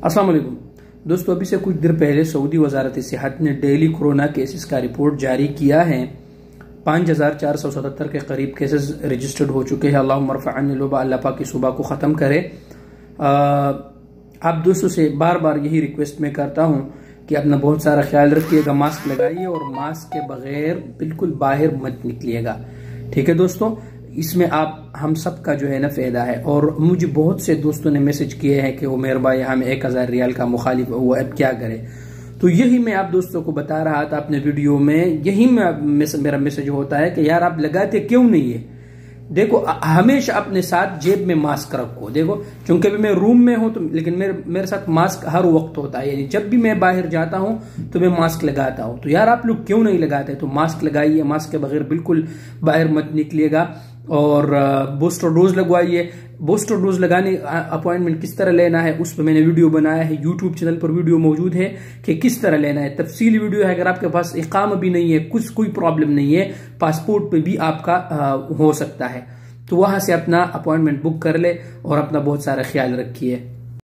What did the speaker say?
अस्सलाम वालेकुम दोस्तों, अभी से कुछ देर पहले सऊदी वजारत सेहत ने डेली कोरोना केसेस का रिपोर्ट जारी किया है। 5477 के करीब केसेस रजिस्टर्ड हो चुके हैं। अल्लाह पाक की सुबह को ख़त्म करे। आप दोस्तों से बार बार यही रिक्वेस्ट मैं करता हूँ कि अपना बहुत सारा ख्याल रखिएगा, मास्क लगाइए और मास्क के बगैर बिल्कुल बाहर मत निकलिएगा। ठीक है दोस्तों, इसमें आप हम सब का जो है ना फायदा है। और मुझे बहुत से दोस्तों ने मैसेज किए हैं कि उमेर भाई हमें 1000 रियाल का मुखालिफ वो अब क्या करे। तो यही मैं आप दोस्तों को बता रहा था अपने वीडियो में, यही मेरा मैसेज होता है कि यार आप लगाते क्यों नहीं है। देखो, हमेशा अपने साथ जेब में मास्क रखो। देखो, चूंकि भी मैं रूम में हूं तो लेकिन मेरे साथ मास्क हर वक्त होता है, यानी जब भी मैं बाहर जाता हूं तो मैं मास्क लगाता हूं। तो यार आप लोग क्यों नहीं लगाते? तो मास्क लगाइए, मास्क के बगैर बिल्कुल बाहर मत निकलिएगा। और बूस्टर डोज लगवाइए। बूस्टर डोज लगाने अपॉइंटमेंट किस तरह लेना है उस पर मैंने वीडियो बनाया है, यूट्यूब चैनल पर वीडियो मौजूद है कि किस तरह लेना है, तफसीली वीडियो है। अगर आपके पास इकामा भी नहीं है, कुछ कोई प्रॉब्लम नहीं है, पासपोर्ट पे भी आपका हो सकता है, तो वहां से अपना अपॉइंटमेंट बुक कर ले और अपना बहुत सारा ख्याल रखिए।